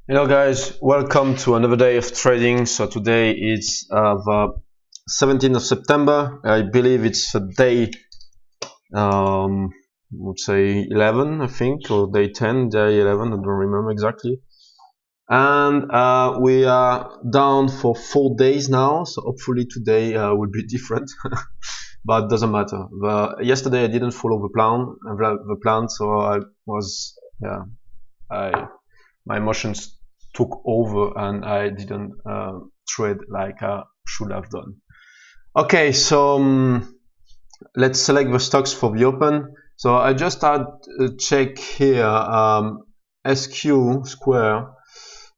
Hello guys, welcome to another day of trading. So today is the 17th of September. I believe it's a day, I would say 11, I think, or day 10, day 11, I don't remember exactly. And we are down for 4 days now, so hopefully today will be different. But it doesn't matter. Yesterday I didn't follow the plan, so I was, my emotions took over and I didn't trade like I should have done. Okay, so let's select the stocks for the open. So I just had a check here. SQ Square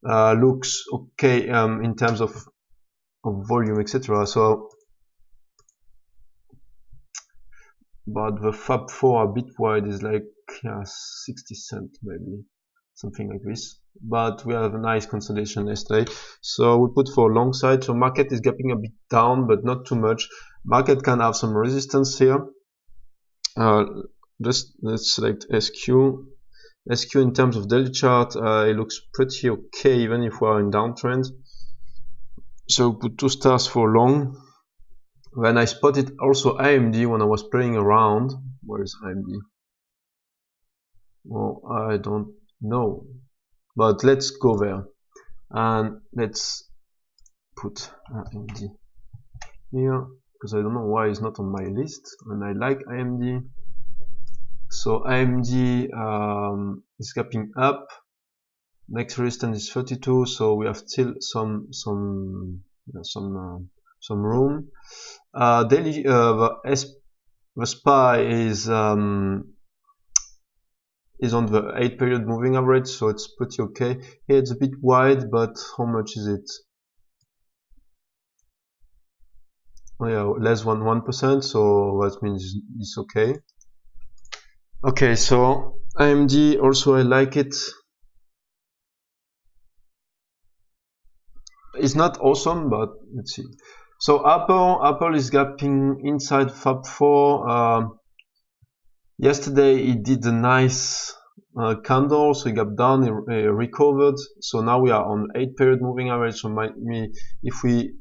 looks okay in terms of volume, etc. So, but the Fab4 a bit wide is like 60 cents maybe, something like this. But we have a nice consolidation yesterday, so we put for long side. So market is gapping a bit down, but not too much. Market can have some resistance here. Just let's select SQ. SQ in terms of daily chart, it looks pretty okay even if we are in downtrend. So put 2 stars for long. When I spotted also AMD when I was playing around. Where is AMD? Well, I don't know, but let's go there and let's put AMD here because I don't know why it's not on my list and I like AMD. So AMD is gapping up. Next resistance is 32, so we have still some room. Daily the SPY is on the 8 period moving average, so it's pretty okay. Here it's a bit wide, but how much is it? Oh yeah, less than 1%, so that means it's okay. Okay, so AMD also I like it. It's not awesome, but let's see. So Apple is gapping inside Fab4. Yesterday it did a nice candle, so it gapped down, it recovered. So now we are on 8 period moving average. So if we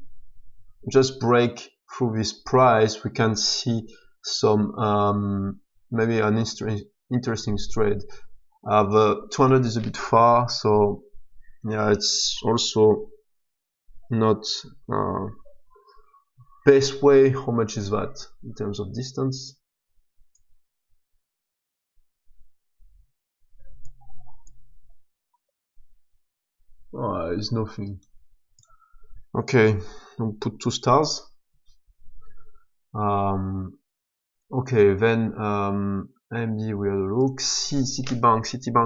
just break through this price, we can see some maybe an interesting trade. The 200 is a bit far, so yeah, it's also not best way. How much is that in terms of distance? Oh, it's nothing. Okay, I'll put 2 stars. Okay, then AMD we have a look. Citibank.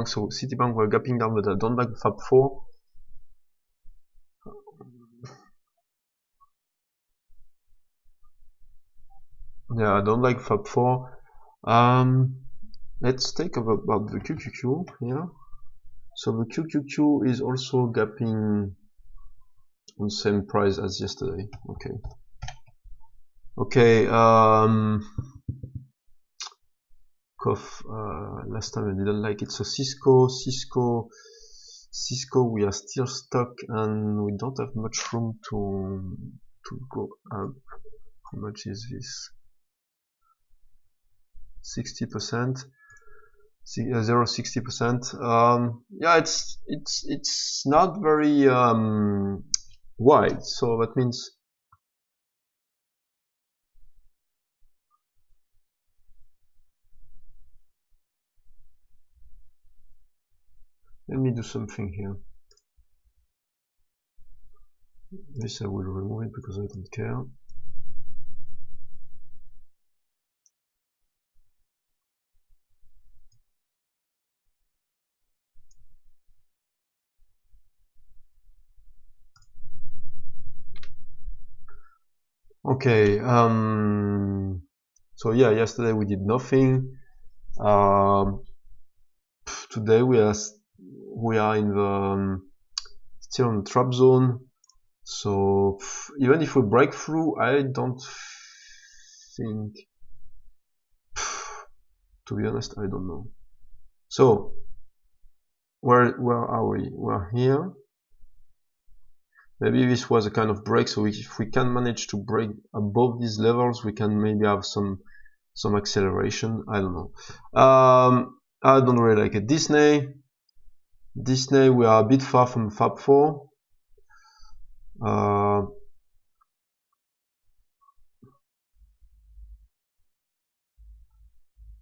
So Citibank we're gapping down, but I don't like Fab4. Yeah, I don't like Fab4. Let's take about the QQQ here. So the QQQ is also gapping on same price as yesterday. Okay, last time I didn't like it. So Cisco, we are still stuck and we don't have much room to go up. How much is this? 60%, 0.60%. Yeah, it's not very wide, so that means let me do something here. This I will remove it because I don't care. Okay, so yeah, yesterday we did nothing. Today we are in the still in the trap zone. So even if we break through, I don't think, to be honest, I don't know. So where are we? We're here. Maybe this was a kind of break, so if we can manage to break above these levels, we can maybe have some acceleration. I don't know. I don't really like it. Disney, we are a bit far from Fab 4.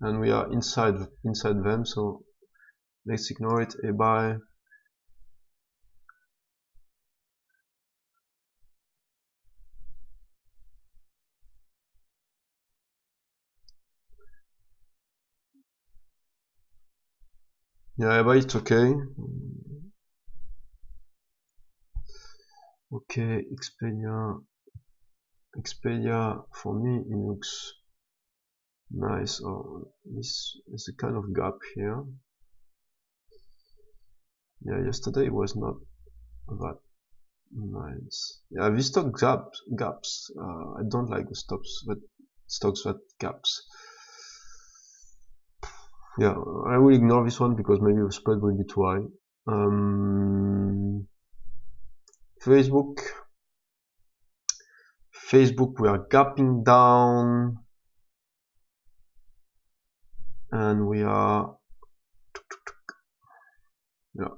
And we are inside them, so let's ignore it. A buy. Yeah, but it's okay. Okay, Expedia for me it looks nice. Oh, this is a kind of gap here. Yeah, yesterday it was not that nice. Yeah, we stock gaps. I don't like the stocks that gaps. Yeah, I will ignore this one because maybe the spread will be too high. Facebook, we are gapping down, and we are, yeah.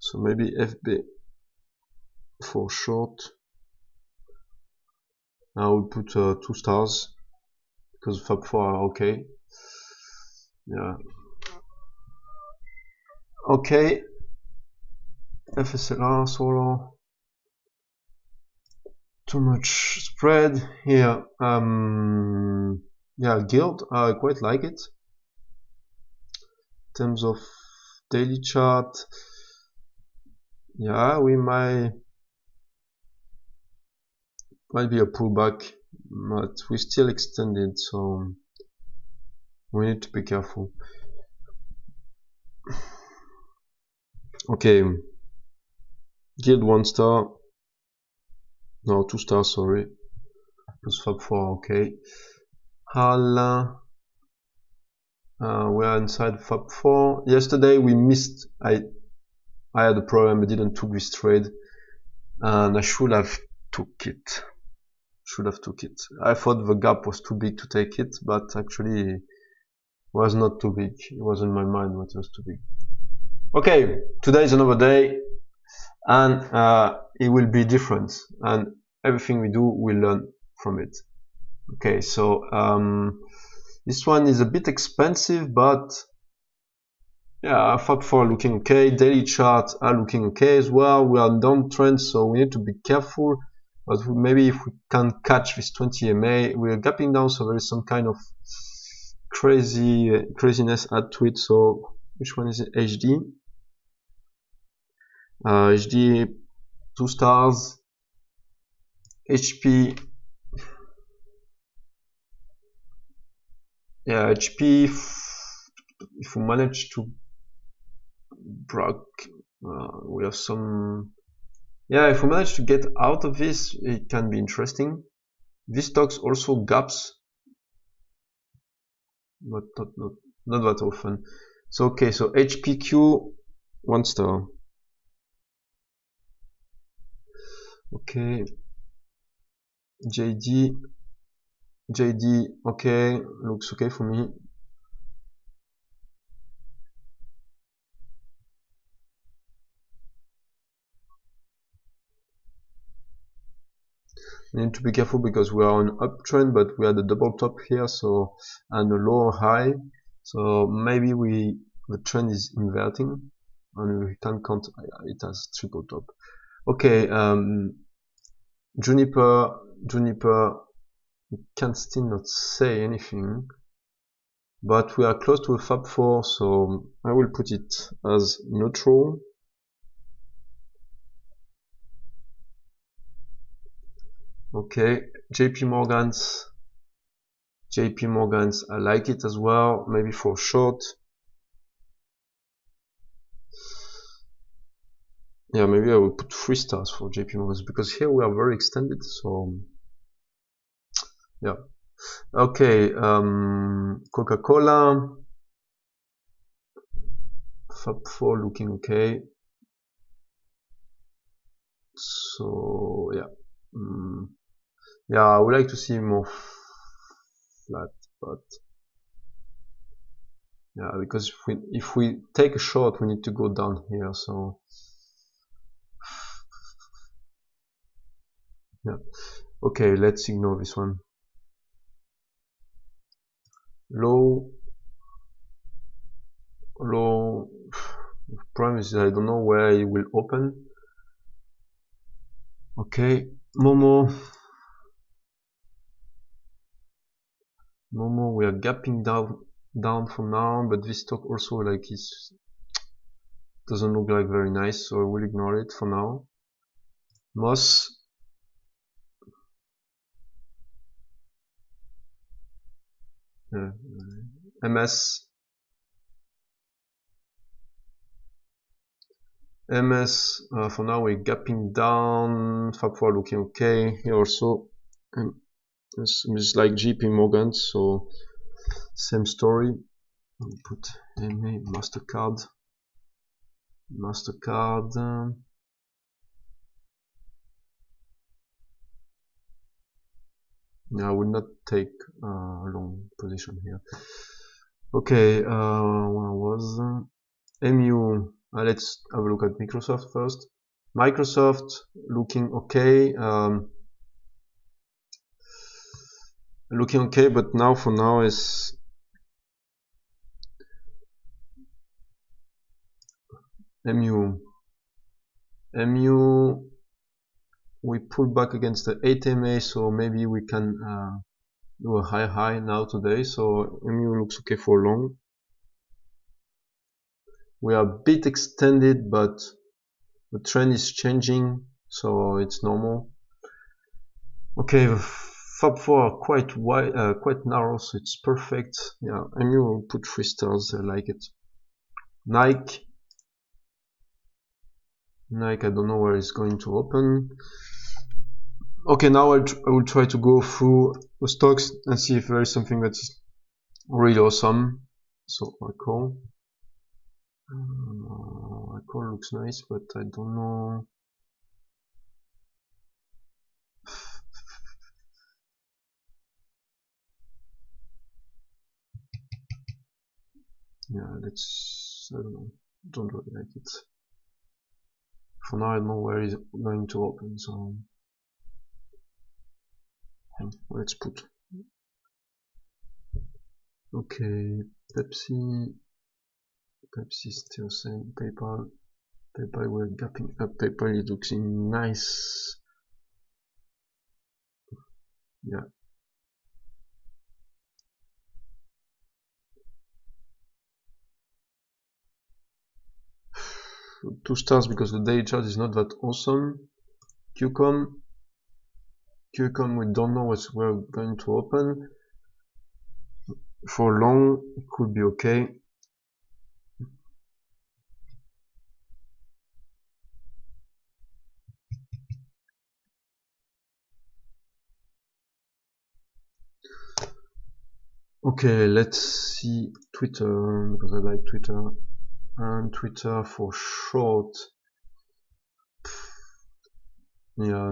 So maybe FB for short. I will put 2 stars because Fab 4 are okay. Yeah. Okay. FSLR solo. Too much spread here. Yeah, Guild. I quite like it. In terms of daily chart, yeah, we might be a pullback, but we still extended, so we need to be careful. Okay, Guild 1 star, no, 2 stars, sorry, plus Fab 4, okay. HAL, we are inside Fab 4. Yesterday we missed, I had a problem, I didn't took this trade, and I should have took it. I thought the gap was too big to take it, but actually it was not too big. It was in my mind what was too big. Okay, today is another day, and it will be different, and everything we do, we'll learn from it. Okay, so this one is a bit expensive, but yeah, Fab 4 looking okay. Daily charts are looking okay as well. We are downtrend, so we need to be careful. But maybe if we can catch this 20 MA, we are gapping down, so there is some kind of craziness add to it. So which one is it? HD. HD 2 stars. HP. Yeah, HP. If we manage to break, we have some. Yeah, if we manage to get out of this, it can be interesting. These stocks also gaps, but not that often. So okay, so HPQ 1 star. Okay, JD, okay, looks okay for me. We need to be careful because we are on uptrend, but we had a double top here, so, and a lower high, so maybe the trend is inverting, and we can count it as triple top. Okay, Juniper, we can still not say anything, but we are close to a Fab 4, so I will put it as neutral. Okay, JP Morgan's, I like it as well, maybe for short. Yeah, maybe I will put 3 stars for JP Morgan's because here we are very extended, so yeah. Okay, Coca-Cola, Fab4 looking okay. So yeah, yeah, I would like to see more flat, but yeah, because if we take a short, we need to go down here. So yeah, okay, let's ignore this one. Low. Problem is I don't know where it will open. Okay, Momo, we are gapping down for now, but this stock also like is doesn't look like very nice, so I will ignore it for now. Moss, MS, for now we're gapping down. Fab4 looking okay here also. And it's like JP Morgan, so same story. I'll put MA Mastercard. Yeah, I will not take a long position here. Okay, where was MU? Let's have a look at Microsoft first. Microsoft looking okay. Looking okay, but now for now is MU. We pull back against the 8 MA, so maybe we can do a high now today. So MU looks okay for long. We are a bit extended, but the trend is changing, so it's normal. Okay, the Fab4 are quite wide, quite narrow, so it's perfect. Yeah, MU will put 3 stars. I like it. Nike, I don't know where it's going to open. Okay, now I will try to go through the stocks and see if there is something that's really awesome. So Accor looks nice, but I don't know. Yeah, I don't know, don't really like it. For now I don't know where it's going to open, so let's put. Okay, Pepsi still same. PayPal we're gapping up. PayPal is looking nice. Yeah. Two stars because the daily chart is not that awesome. QCOM, we don't know what we're going to open. For long, it could be okay. Okay, let's see Twitter, because I like Twitter. And Twitter for short. Yeah,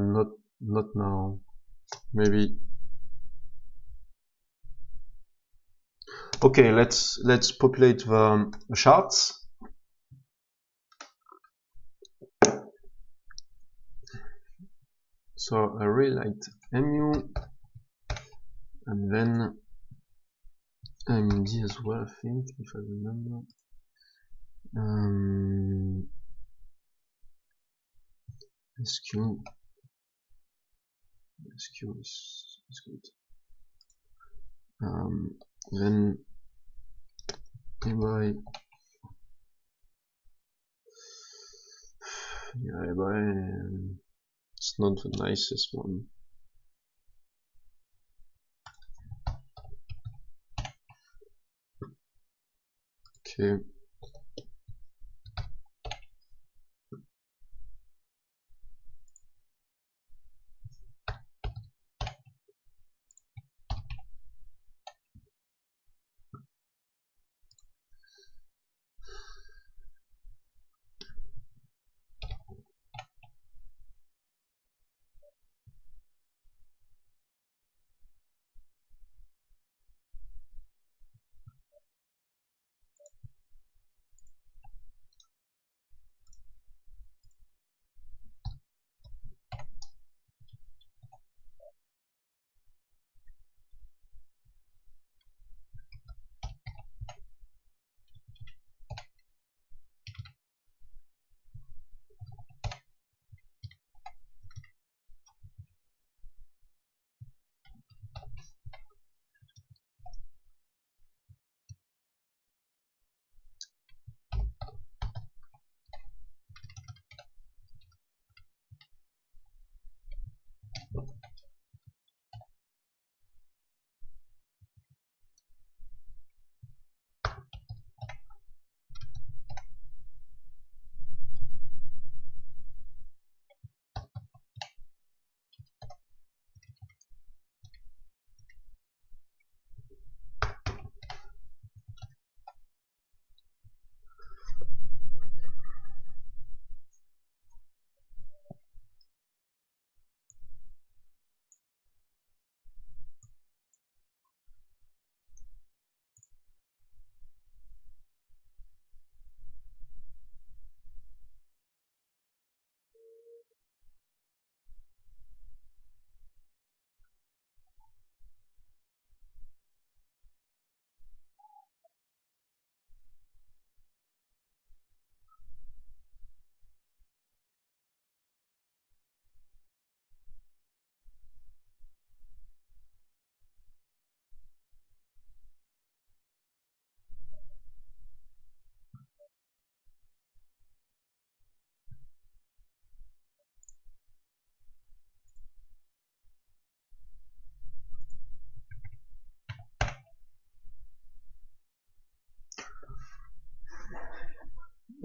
not now. Maybe. Okay, let's populate the charts. So I really liked MU, and then AMD as well, I think, if I remember. SQ is good. Then eBay, yeah, eBay, it's not the nicest one. Okay.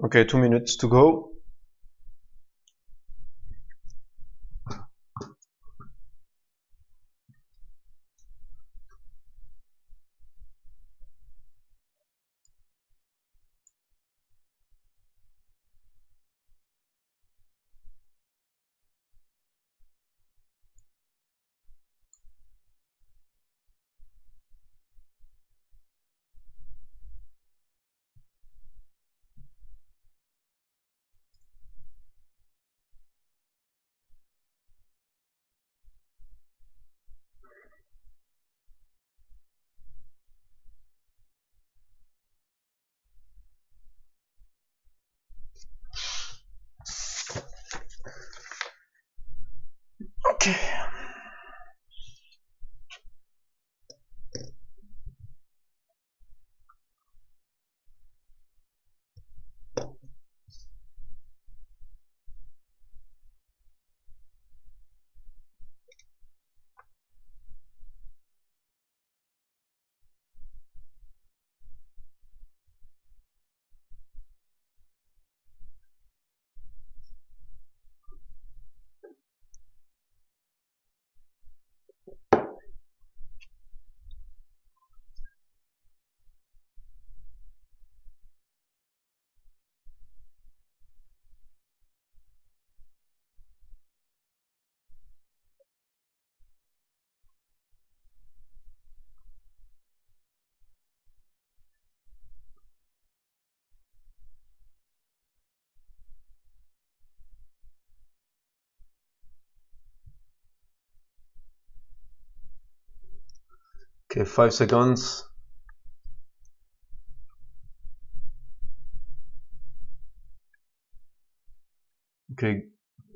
Okay, 2 minutes to go. Okay. Okay, 5 seconds. Okay,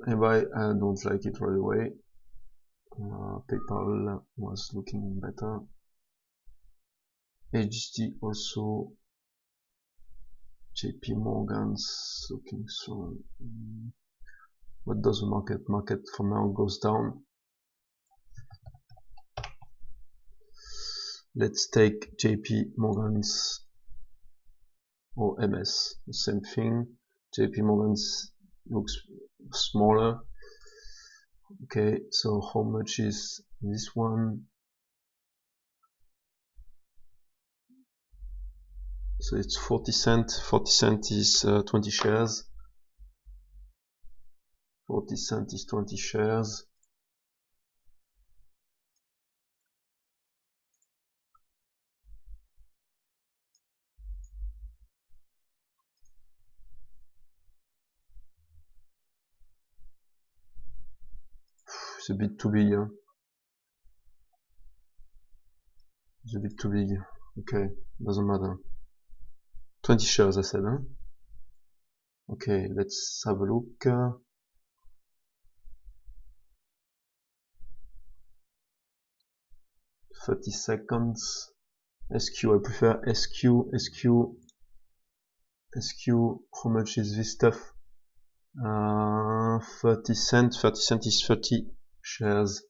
anyway, I don't like it right away. PayPal was looking better. HT also. JP Morgan's looking so. What does the market? Market for now goes down. Let's take JP Morgan's or MS, the same thing. JP Morgan's looks smaller. Okay, so how much is this one? So it's 40 cents. 40 cents is 20 shares. 40 cents is 20 shares. It's a bit too big. Huh? It's a bit too big. Okay, doesn't matter. 20 shares I said, huh? Okay, let's have a look. 30 seconds. SQ, I prefer SQ. How much is this stuff? 30 cents. 30 cents is 30 shares.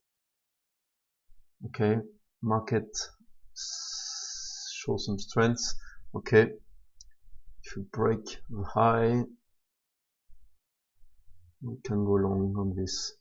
Okay, market show some strength. Okay, if we break the high, we can go long on this.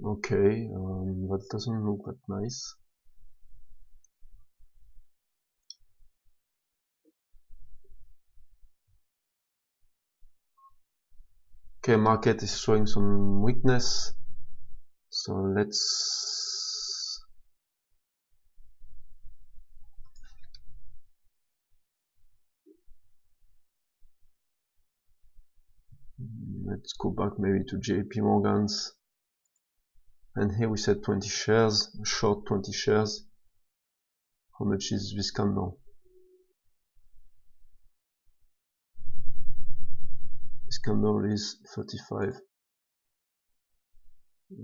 Okay, that doesn't look that nice. Okay, market is showing some weakness, so let's go back maybe to JP Morgan's and here we said 20 shares, short 20 shares. How much is this candle? This candle is 35.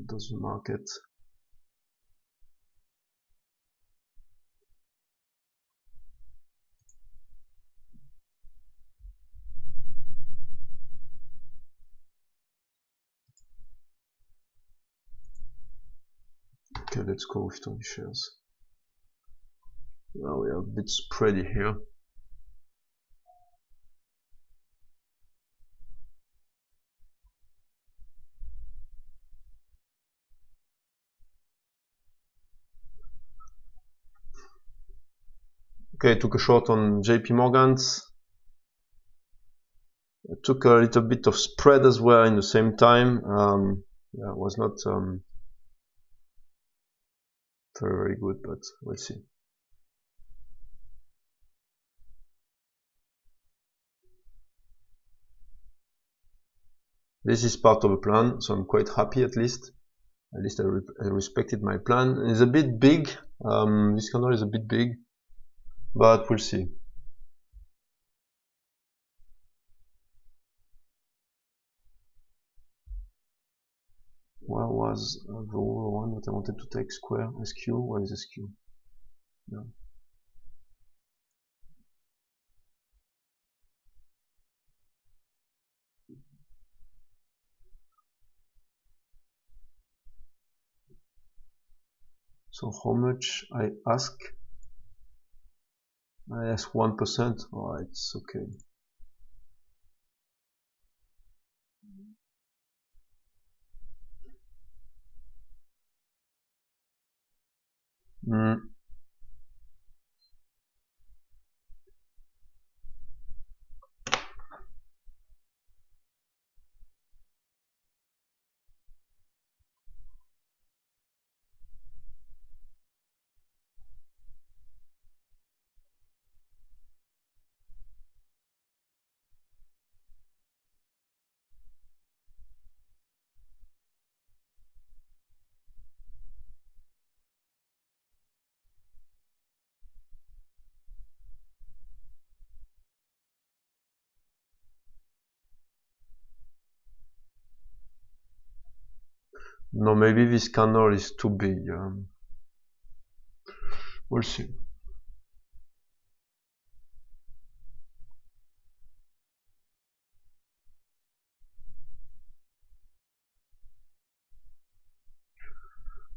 Does the market? Okay, let's go with 20 shares. Now we are a bit spready here. Okay, took a short on JP Morgan's. I took a little bit of spread as well in the same time. Yeah, it was not very good, but we'll see. This is part of a plan, so I'm quite happy at least. At least I respected my plan. It's a bit big. This candle is a bit big, but we'll see. Where was the one that I wanted to take? Square, SQ? Where is SQ? No. So how much I ask? I ask 1%. Oh, it's okay. No, maybe this candle is too big. We'll see.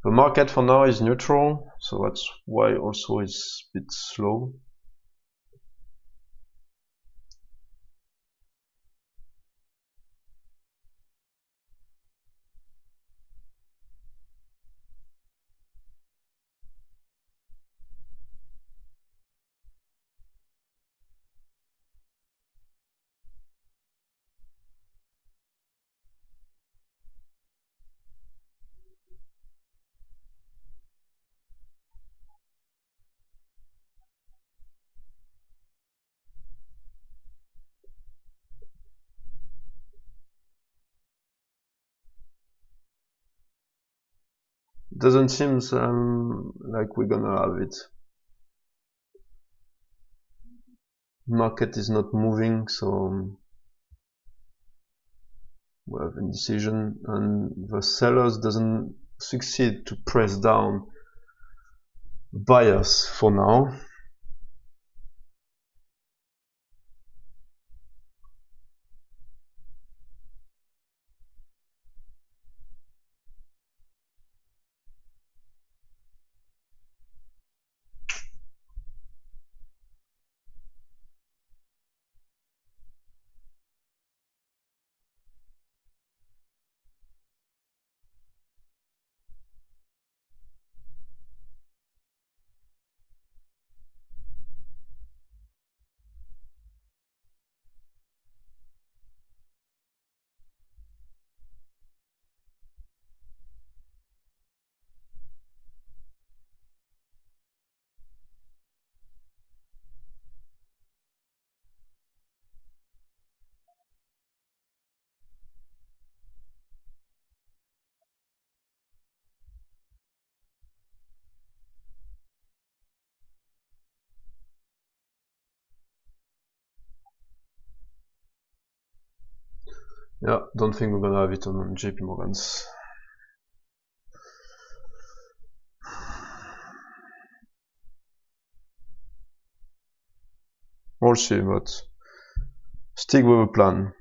The market for now is neutral, so that's why also it's a bit slow. It doesn't seem like we're gonna have it. Market is not moving, so we have indecision, and the sellers doesn't succeed to press down buyers for now. Yeah, don't think we're gonna have it on JP Morgan's. We'll see, but stick with a plan.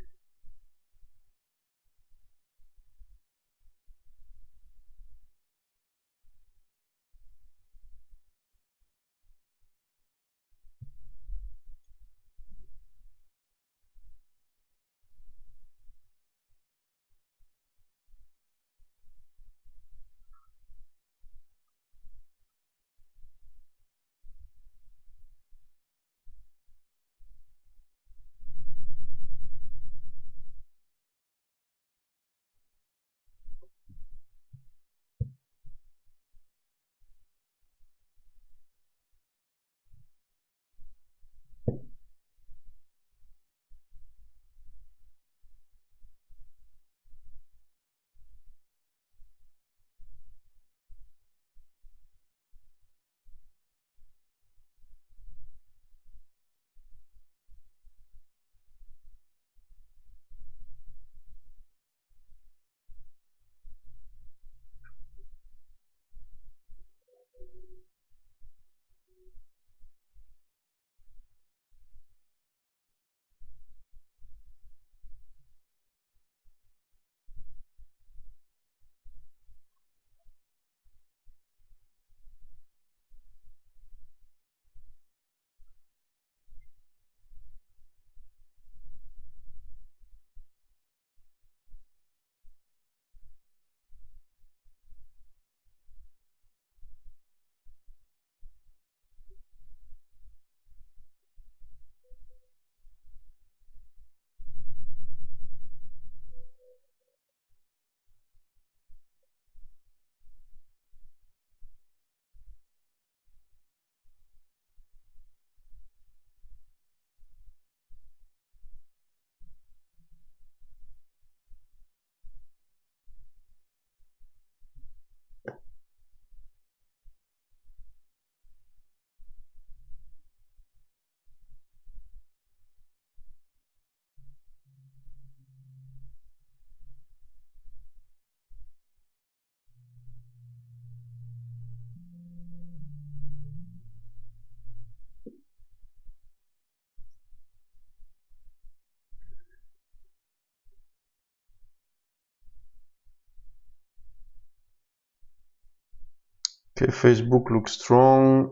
Okay, Facebook looks strong.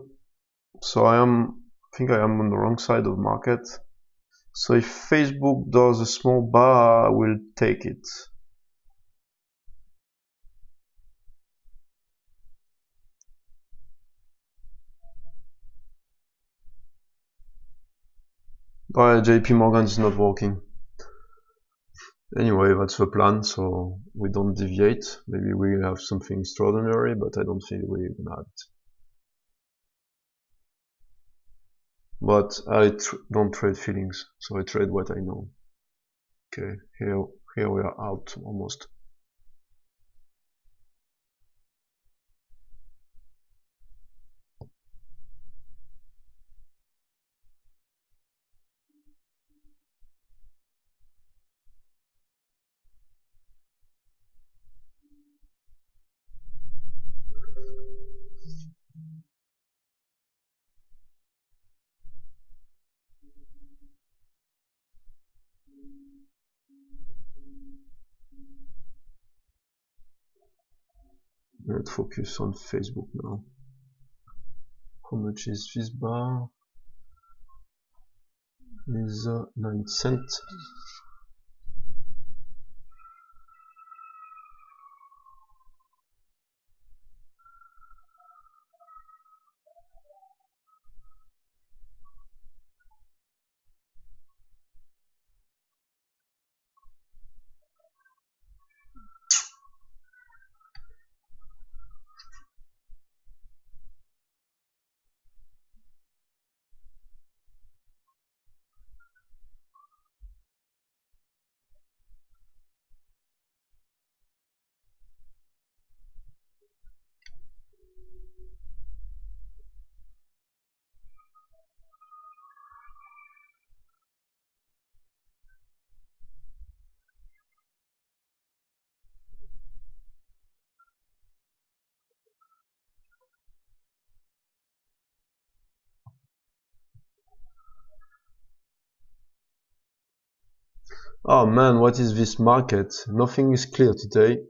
So I think I am on the wrong side of market. So if Facebook does a small bar, I will take it. JP Morgan is not working. Anyway, that's the plan, so we don't deviate. Maybe we have something extraordinary, but I don't think we're gonna have it. But I don't trade feelings, so I trade what I know. Okay, here we are out almost. Let's focus on Facebook now. How much is this bar? Is 9 cents. Oh man, what is this market? Nothing is clear today.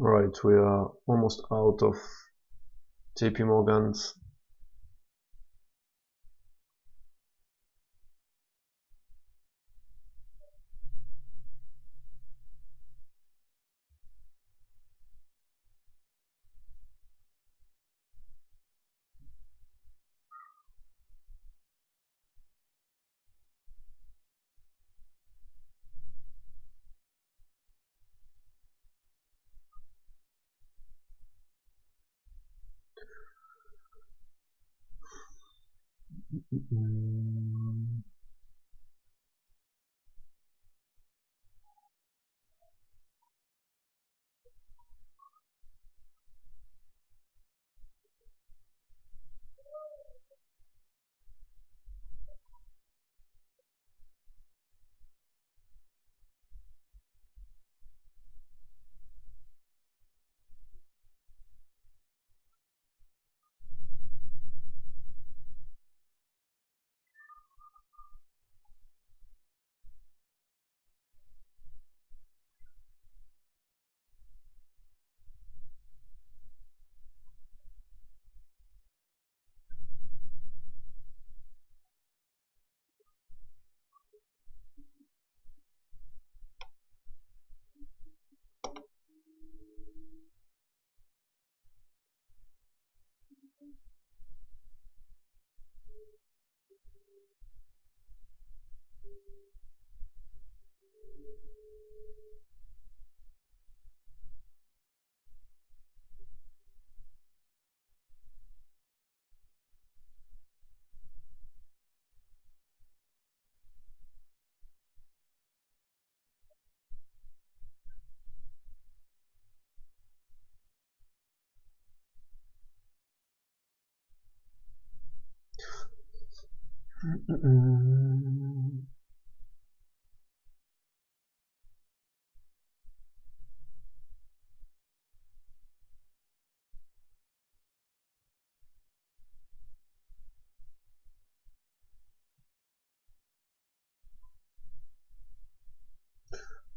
Right, we are almost out of JP Morgan's.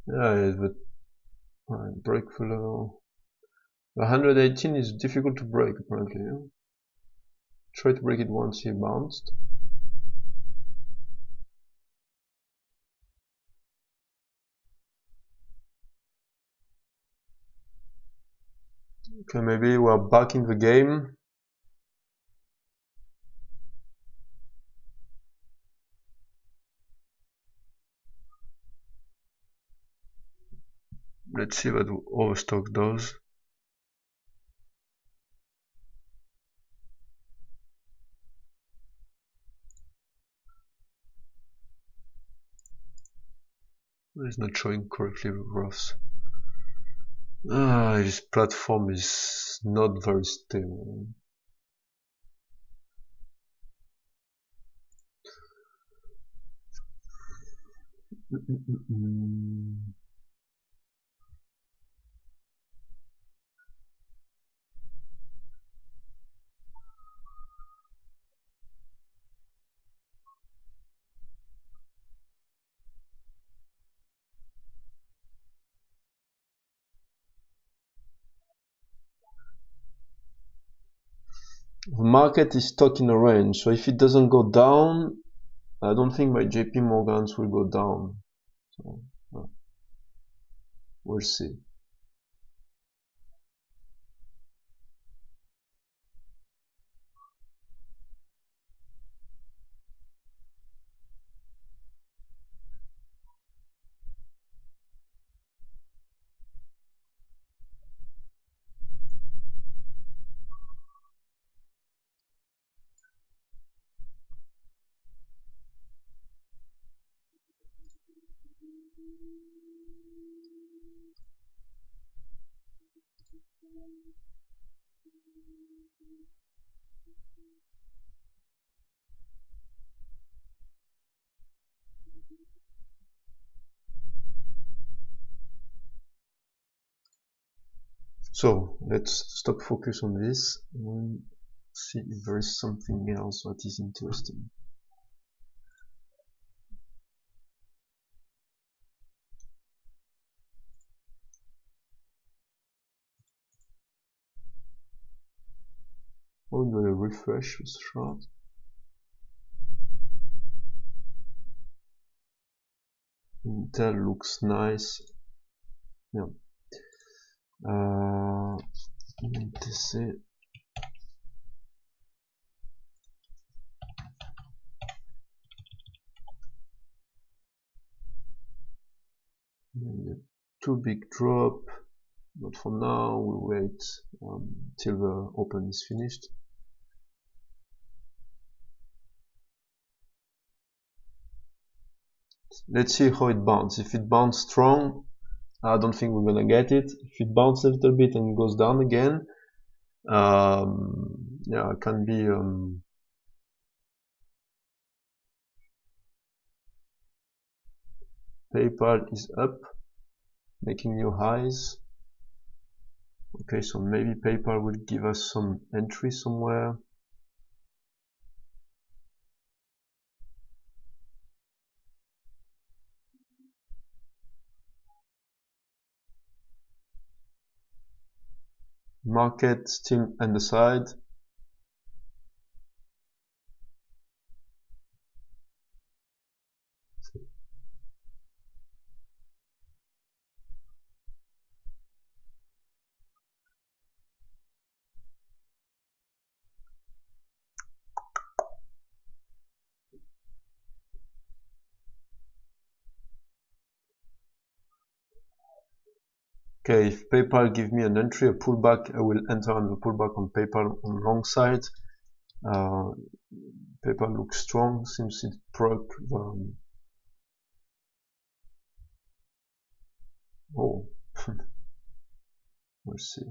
Yeah, but break the level. 118 is difficult to break apparently. Yeah? Try to break it once he bounced. Okay, maybe we're back in the game. Let's see what Overstock does. It's not showing correctly the graphs. This platform is not very stable. The market is stuck in a range, so if it doesn't go down, I don't think my JP Morgans will go down. So, we'll see. So let's stop focus on this and see if there is something else that is interesting. How do I refresh this chart? Intel looks nice. Yeah. WDC. Too big drop, but for now we wait till the open is finished. Let's see how it bounces. If it bounces strong, I don't think we're gonna get it. If it bounces a little bit and goes down again, yeah, it can be PayPal is up, making new highs. Okay, so maybe PayPal will give us some entry somewhere. Market still undecided. Okay, if PayPal give me an entry, a pullback, I will enter on the pullback on PayPal on long side. PayPal looks strong, seems it broke the oh we'll see.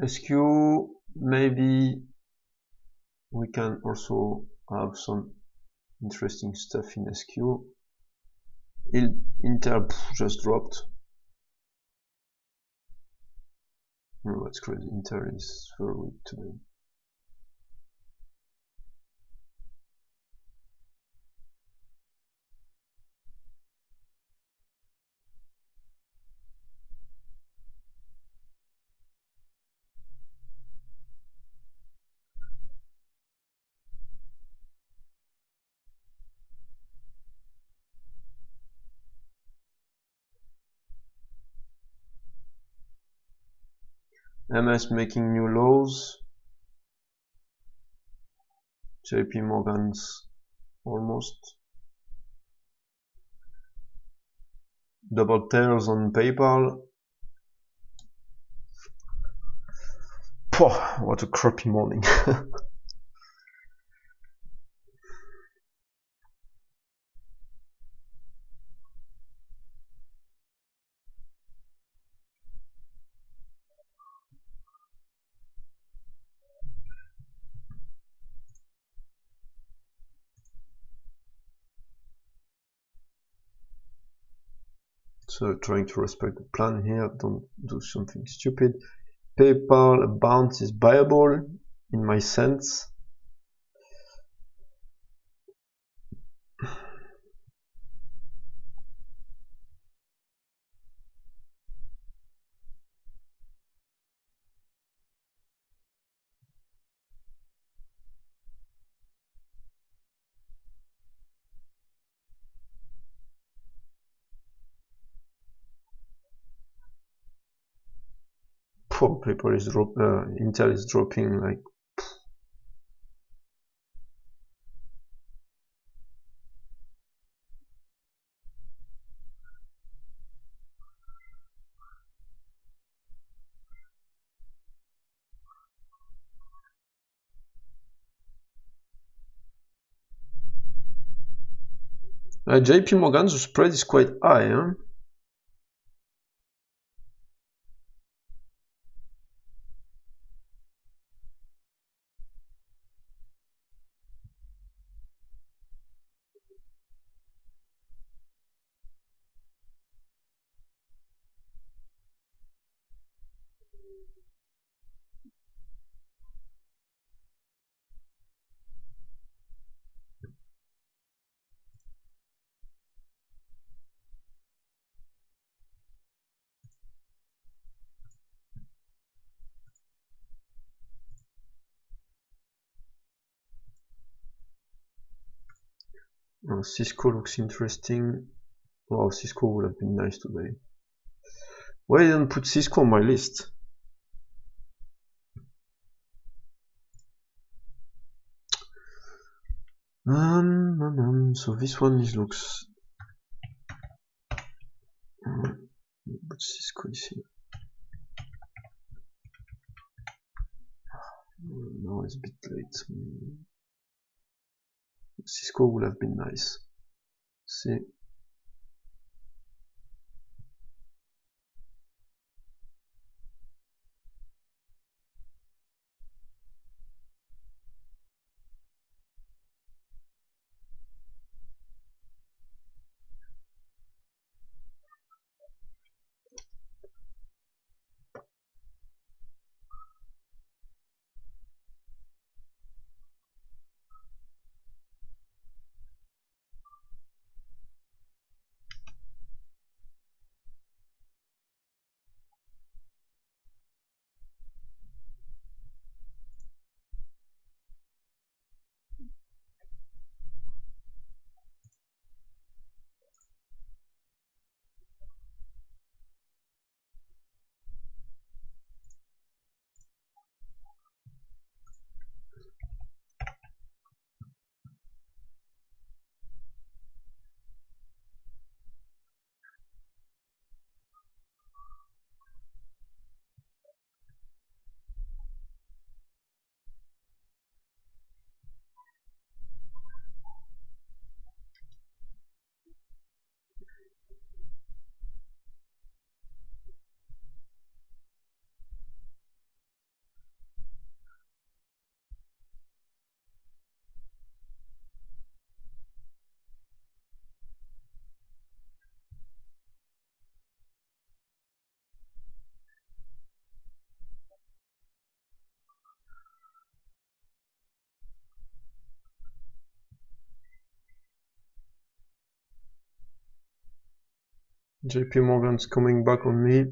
SQ, maybe we can also have some interesting stuff in SQ. Inter just dropped. Oh, that's crazy. Inter is very weak today. MS making new lows. JP Morgan's almost. Double tails on PayPal. Poh, what a crappy morning. So trying to respect the plan here, don't do something stupid. PayPal bounce is buyable in my sense. people is Intel is dropping like. JP Morgan, the spread is quite high, huh? Cisco looks interesting. Wow, Cisco would have been nice today. Why didn't put Cisco on my list? So this one looks. But Cisco is here. No, it's a bit late. Cisco would have been nice. See. JP Morgan's coming back on me.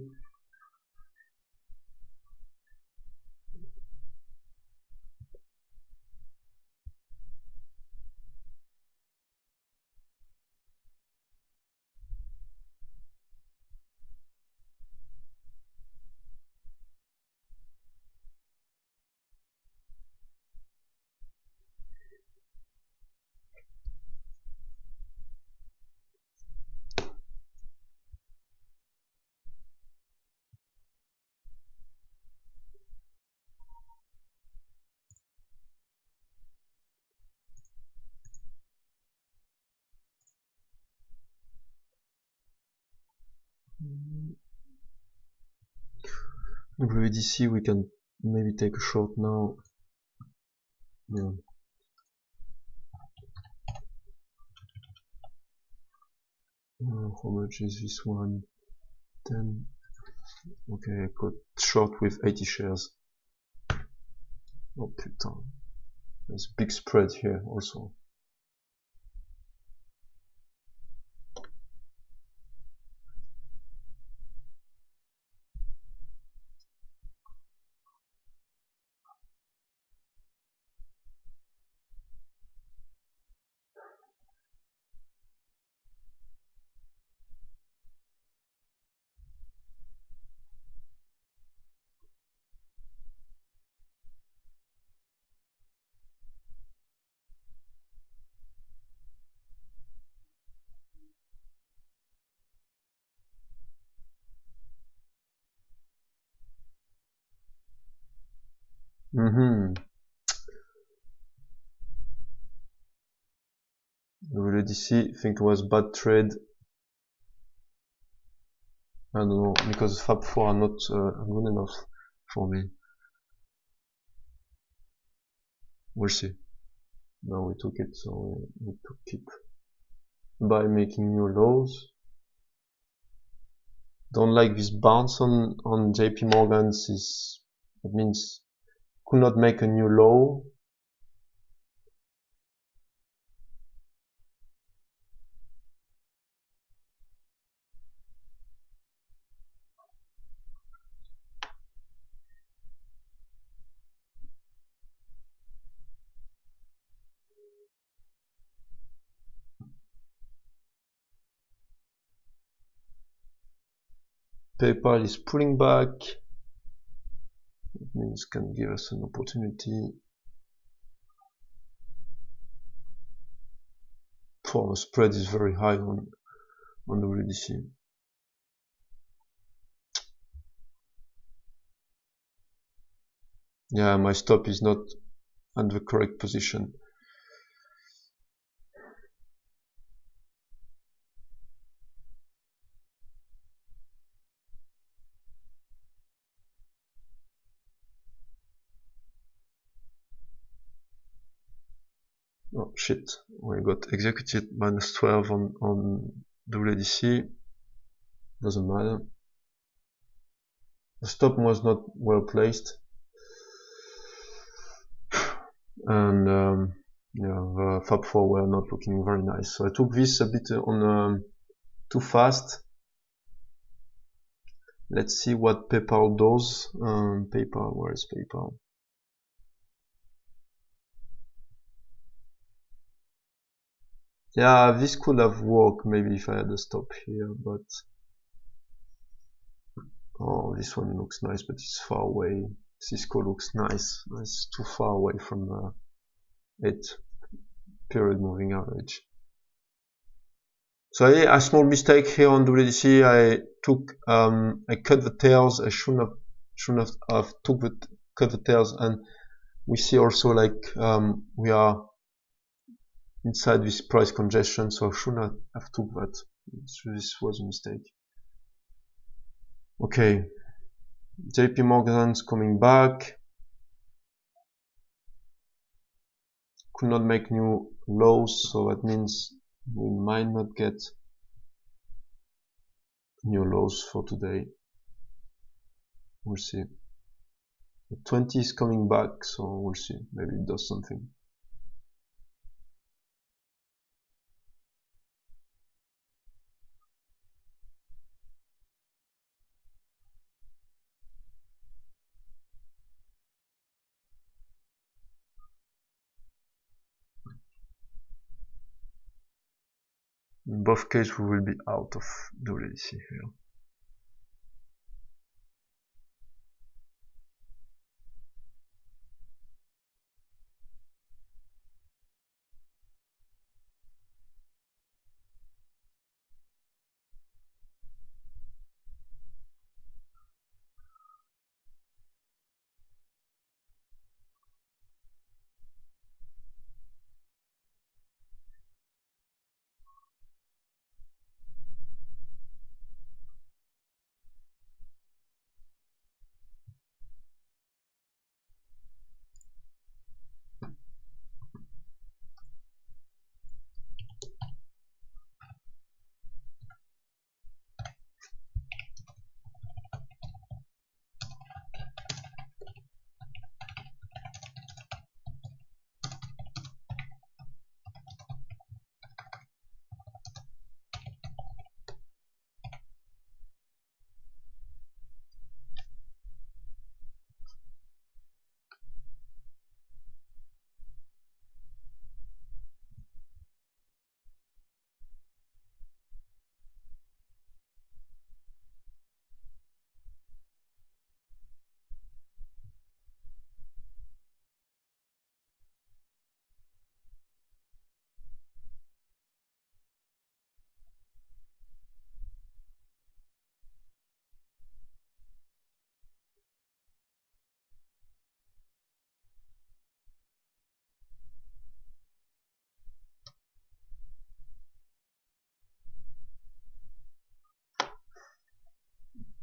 WDC, we can maybe take a short now. Yeah. How much is this one? 10. Okay, I got short with 80 shares. Oh putain. There's a big spread here also. WDC think it was bad trade. I don't know, because Fab4 are not good enough for me. We'll see. Now we took it, so we need to keep by making new lows. Don't like this bounce on JP Morgan's. It means could not make a new low. PayPal is pulling back. It means can give us an opportunity. For the spread is very high on the WDC. Yeah, my stop is not at the correct position. Oh shit, we got executed minus 12 on WDC. Doesn't matter. The stop was not well placed. And yeah, the Fab4 were not looking very nice. So I took this a bit on too fast. Let's see what PayPal does. PayPal, where is PayPal? Yeah, this could have worked maybe if I had a stop here, but oh, this one looks nice, but it's far away. Cisco looks nice. It's too far away from 8 period moving average. So yeah, a small mistake here on WDC. I cut the tails. I shouldn't have cut the tails, and we see also like we are inside this price congestion, so I shouldn't have took that. So this was a mistake. Okay, JP Morgan's coming back. Could not make new lows, so that means we might not get new lows for today. We'll see. The 20 is coming back, so we'll see. Maybe it does something. In both cases, we will be out of WDC here.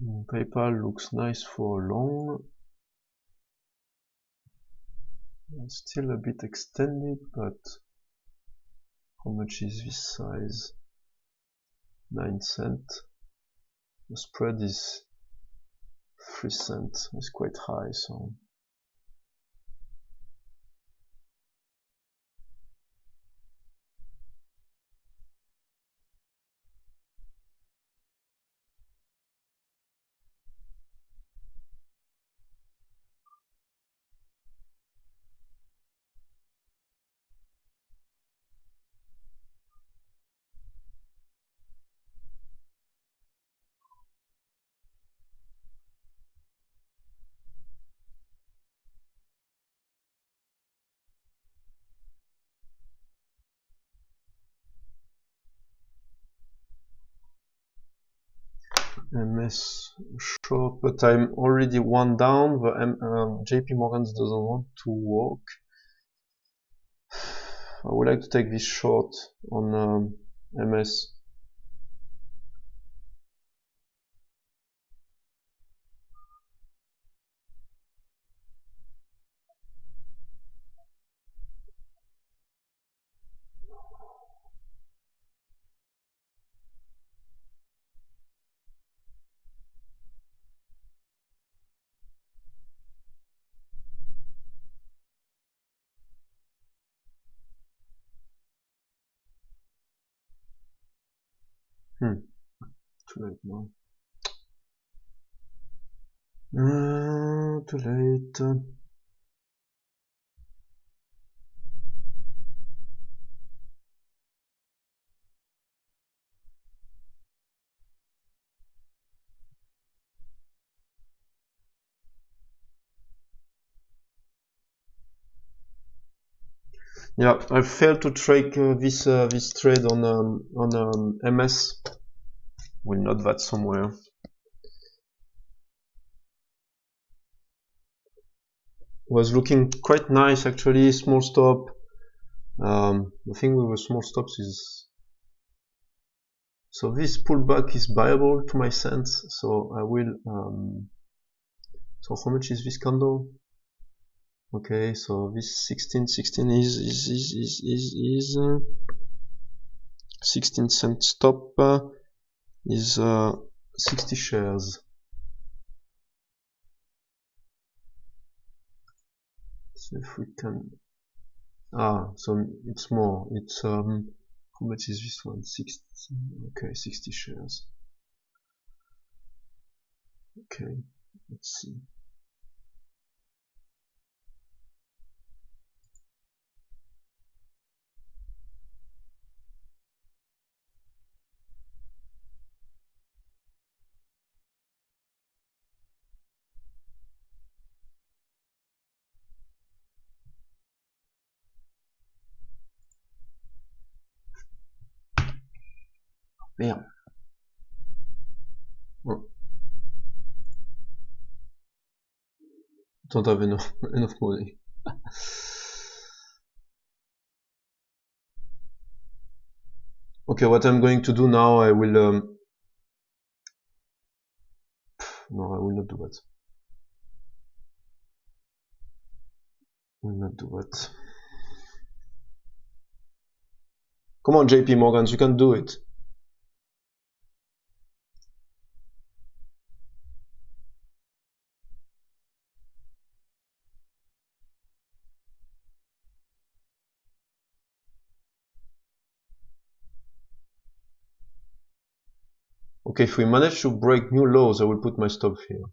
PayPal looks nice for long. Still a bit extended, but how much is this size? 9 cents. The spread is 3 cents. It's quite high, so MS short, but I'm already one down. The JP Morgan doesn't want to work. I would like to take this short on MS. Too late now. Too late. Yeah, I failed to trade this trade on MS. We'll note that somewhere. Was looking quite nice actually. Small stop. The thing with the small stops is, so this pullback is viable to my sense. So I will. So how much is this candle? Okay, so this 16 is 16 cent stop is 60 shares. So if we can, so it's more. It's how much is this one? 60. Okay, 60 shares. Okay, let's see. Merde. Oh. Don't have enough money. Okay, what I'm going to do now, I will no, I will not do that. Will not do that. Come on, JP Morgan, you can do it. Okay, if we manage to break new lows, I will put my stop here.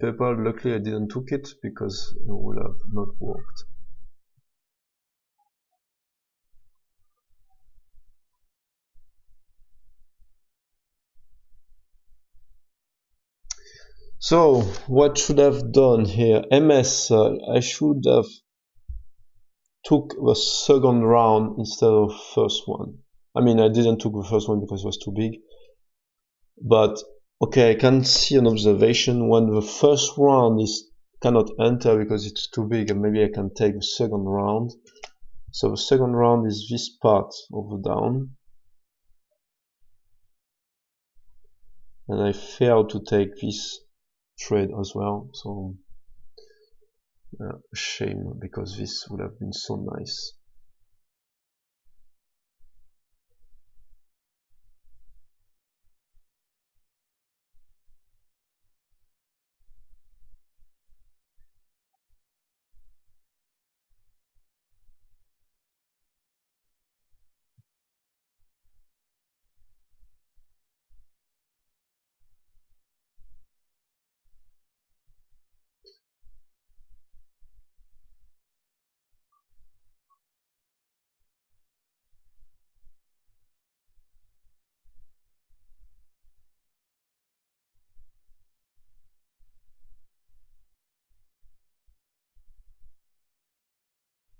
PayPal, luckily I didn't took it because it would have not worked. So what should I have done here? MS, I should have took the second round instead of first one. I mean, I didn't took the first one because it was too big. But okay, I can see an observation when the first round is cannot enter because it's too big, and maybe I can take the second round. So the second round is this part of the down, and I failed to take this trade as well. So shame, because this would have been so nice.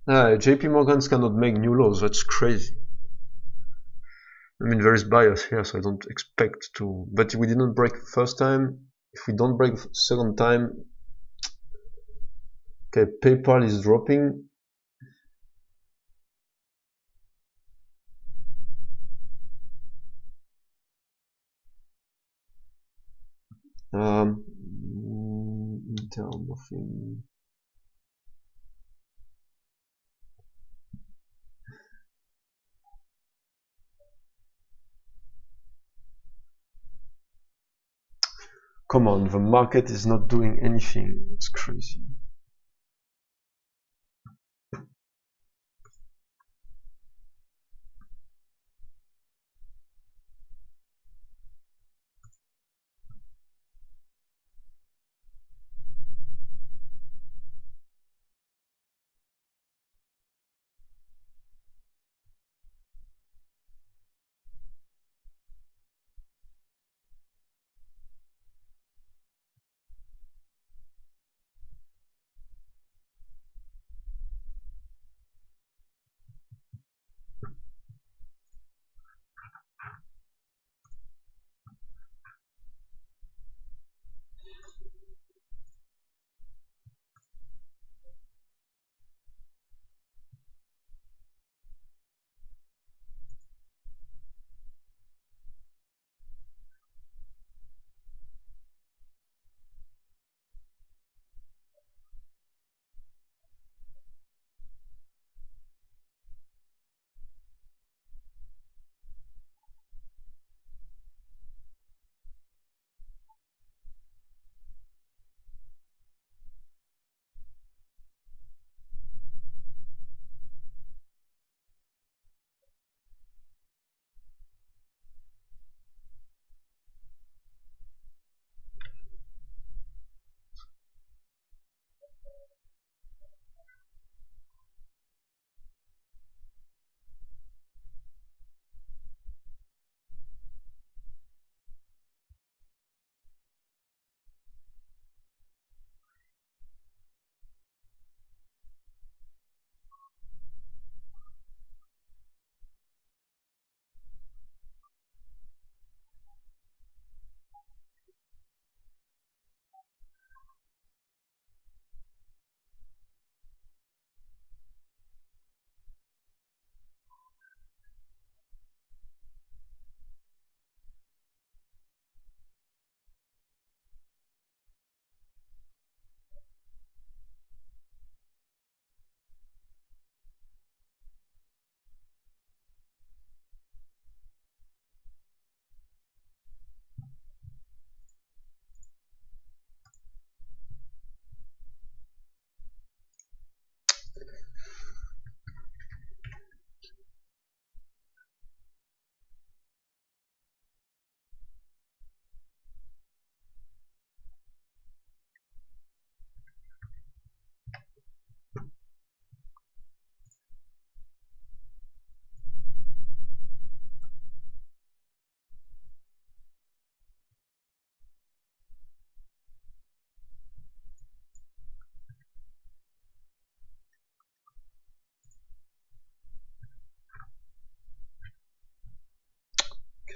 JP Morgans cannot make new lows. That's crazy. I mean, there is bias here, so I don't expect to. But we didn't break first time. If we don't break second time, okay, PayPal is dropping. Intel, nothing. Come on, the market is not doing anything. It's crazy.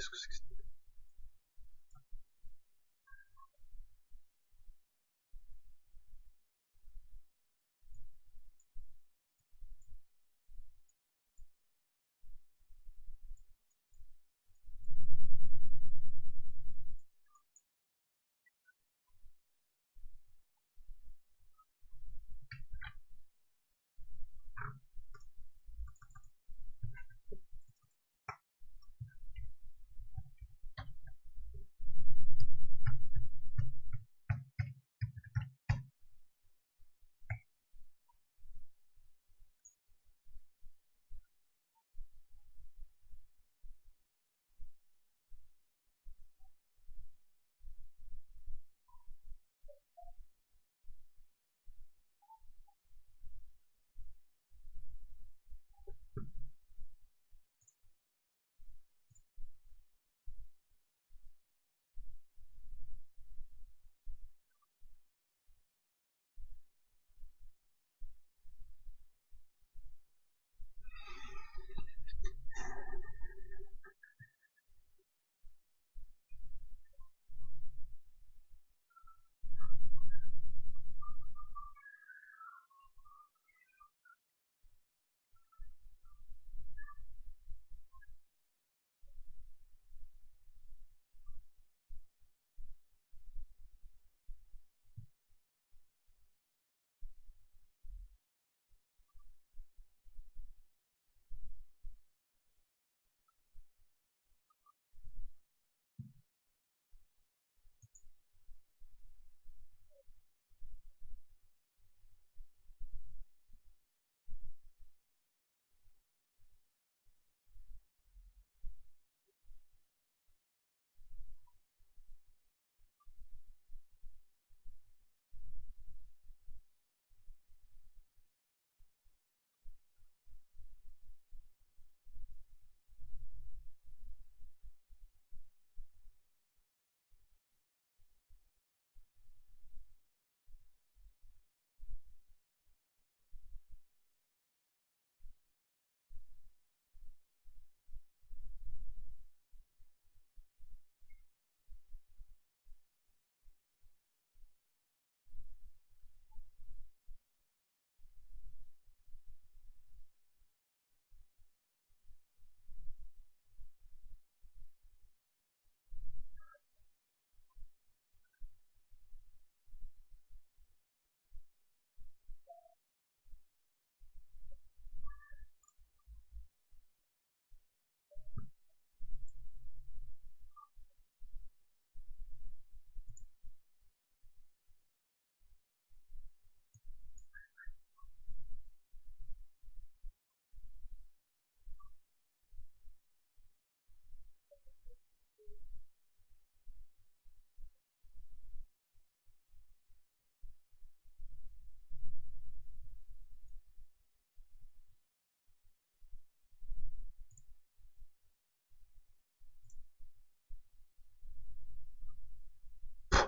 qu'est-ce que c'est que ça?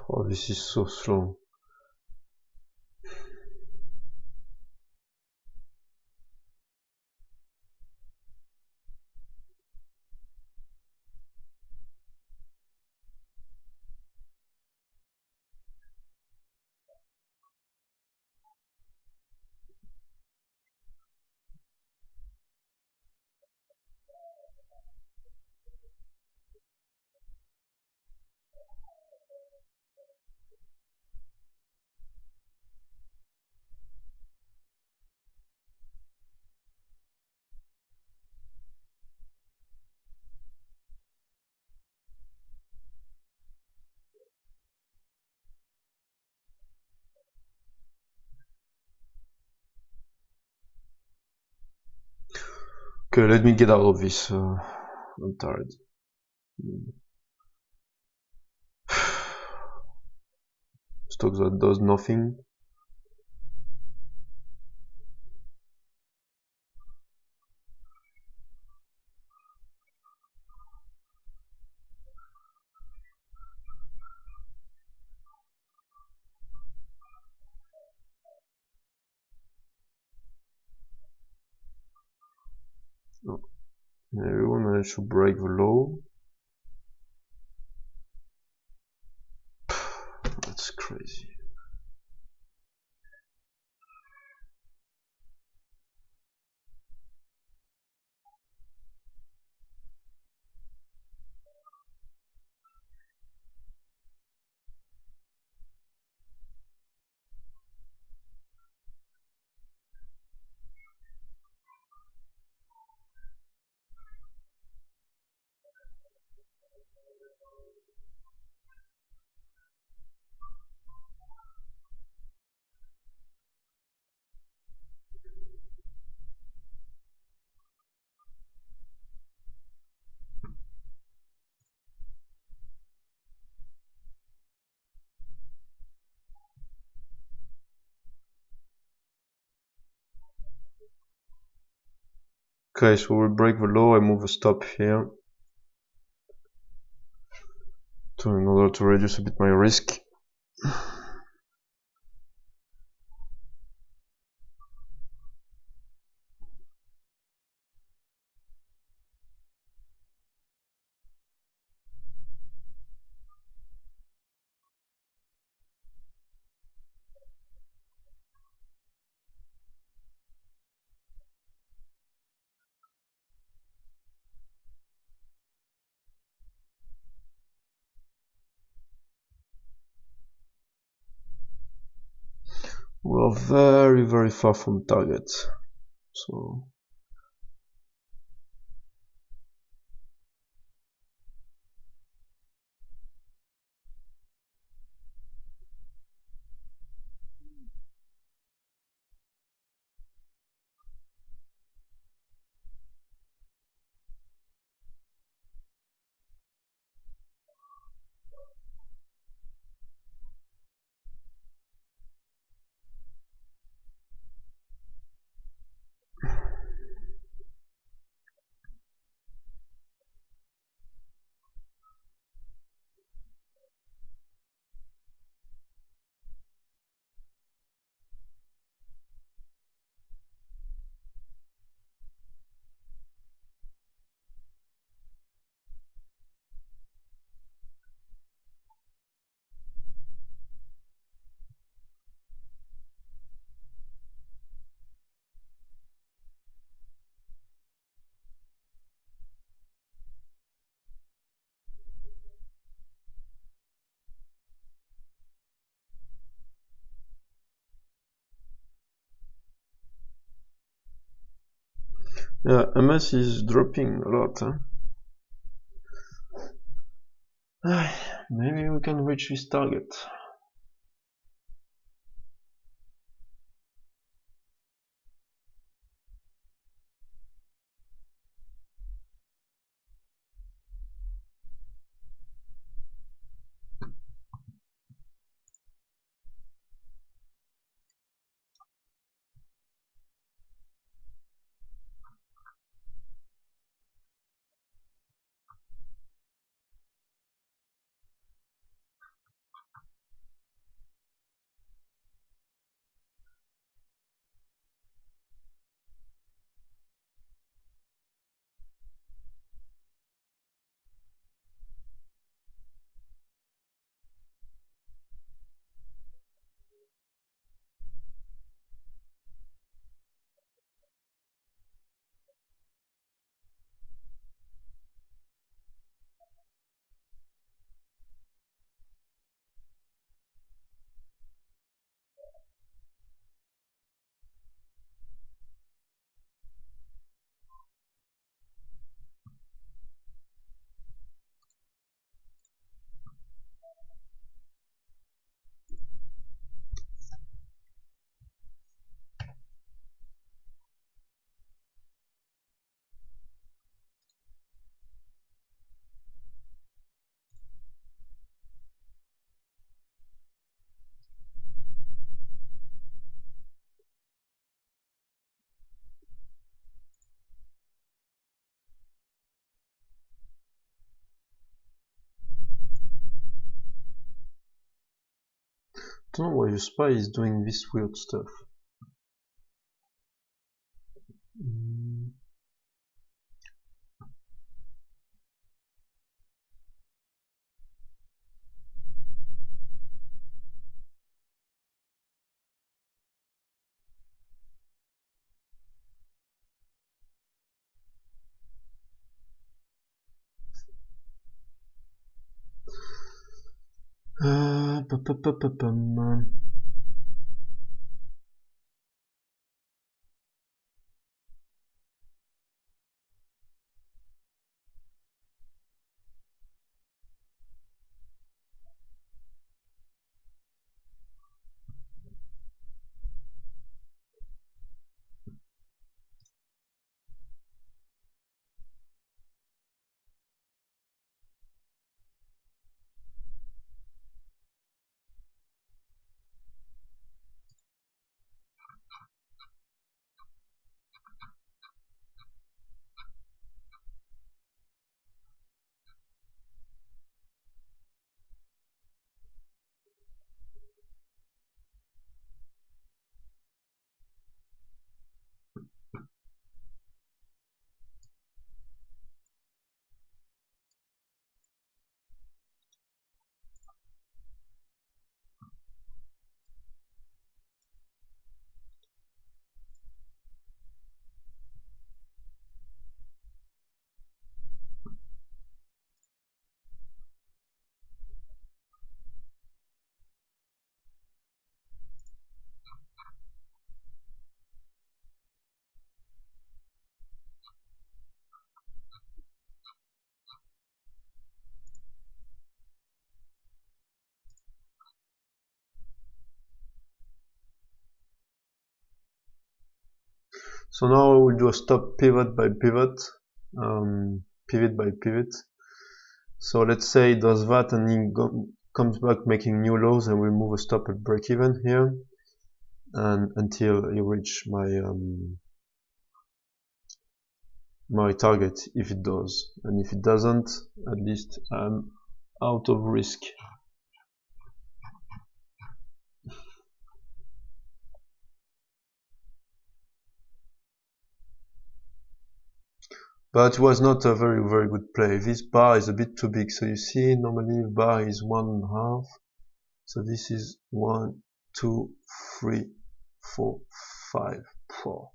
Oh, this is so slow. Okay, let me get out of this. I'm tired. Stock that does nothing. Oh. Everyone managed to break the low. crazy. Okay, so we break the low, I move a stop here in order to reduce a bit my risk. We are very, very far from target. So yeah, MS is dropping a lot. Maybe we can reach this target. I don't know why the spy is doing this weird stuff. So now we'll do a stop pivot by pivot, pivot by pivot. So let's say it does that and he comes back making new lows, and we'll move a stop at break even here, and until you reach my my target, if it does. And if it doesn't, at least I'm out of risk. But it was not a very good play. This bar is a bit too big. So you see, normally the bar is 1.5. So this is 1, 2, 3, 4, 5, 4.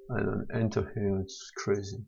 And then enter here, it's crazy.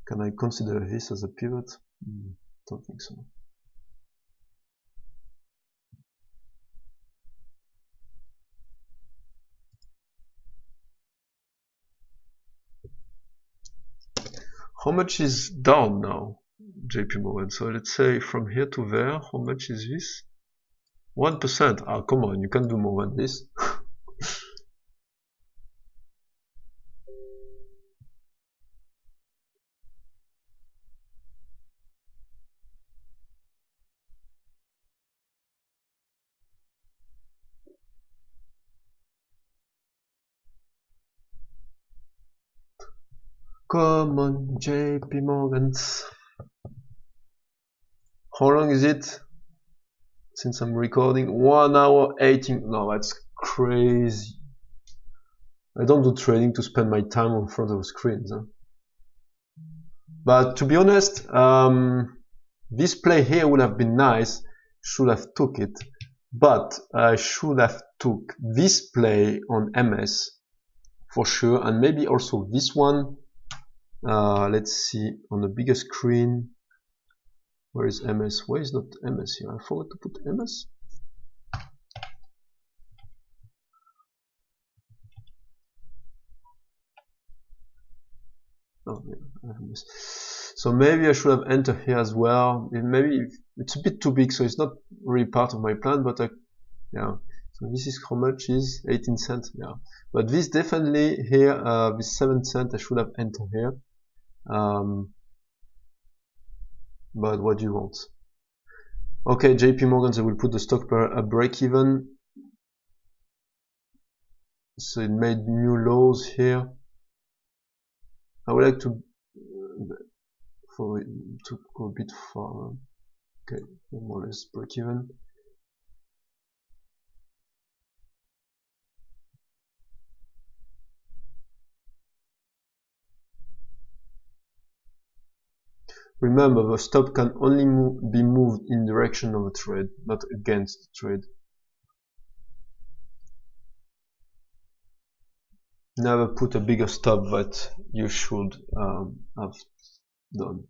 Can I consider this as a pivot? Don't think so. How much is down now, JP Morgan? So let's say from here to there, how much is this? 1%. Ah, come on, you can do more than this. Come on, JP Morgans. How long is it since I'm recording? 1 hour 18. No, that's crazy. I don't do trading to spend my time in front of screens. Huh? But to be honest, this play here would have been nice. Should have took it. But I should have took this play on MS for sure. And maybe also this one. Let's see on the bigger screen. Where is MS? Why is not MS here? I forgot to put MS. Oh, yeah, I have MS. So maybe I should have entered here as well. Maybe it's a bit too big, so it's not really part of my plan. But yeah. So this is how much is 18 cents. Yeah. But this definitely here, this 7 cents, I should have entered here. But what do you want? Okay, JP Morgan, they will put the stock per a break even. So it made new lows here. I would like to go a bit far. Okay, more or less break even. Remember, the stop can only be moved in direction of a trade, not against the trade. Never put a bigger stop that you should have done.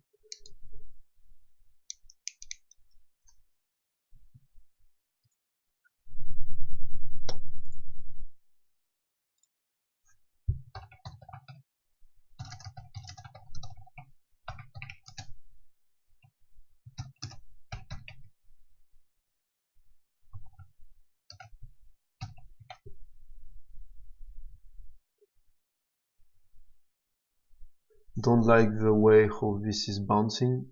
Don't like the way how this is bouncing.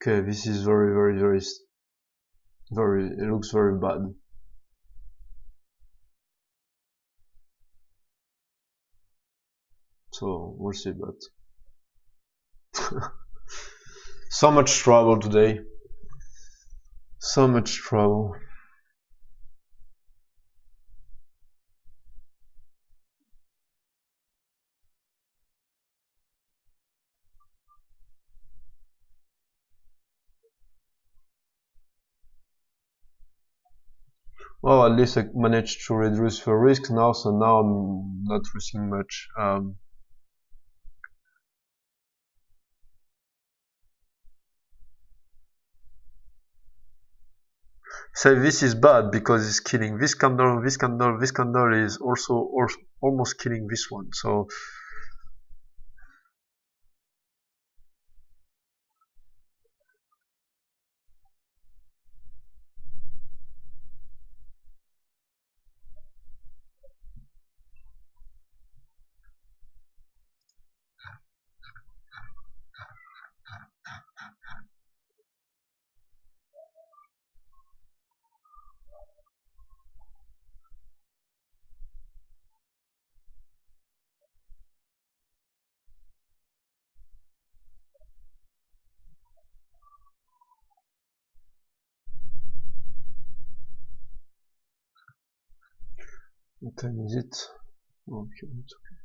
Okay, this is very, it looks very bad. So we'll see, but so much trouble today. So much trouble. Well, at least I managed to reduce the risk now, so now I'm not risking much. So this is bad because it's killing this candle, this candle, this candle is also almost killing this one. So what time is it? Okay, it's okay.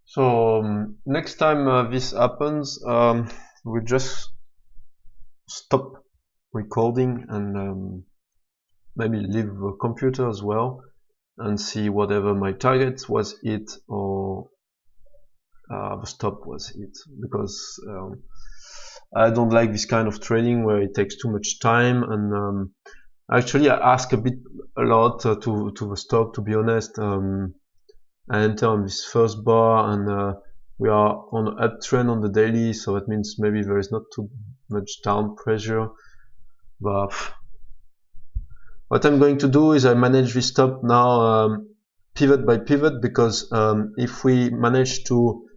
So next time this happens, we just stop recording and maybe leave the computer as well and see whatever my target was it or the stop was it, because I don't like this kind of trading where it takes too much time, and actually I ask a lot to the stock, to be honest. I enter on this first bar, and we are on an uptrend on the daily, so that means maybe there is not too much down pressure. But what I'm going to do is I manage this stop now pivot by pivot, because if we manage to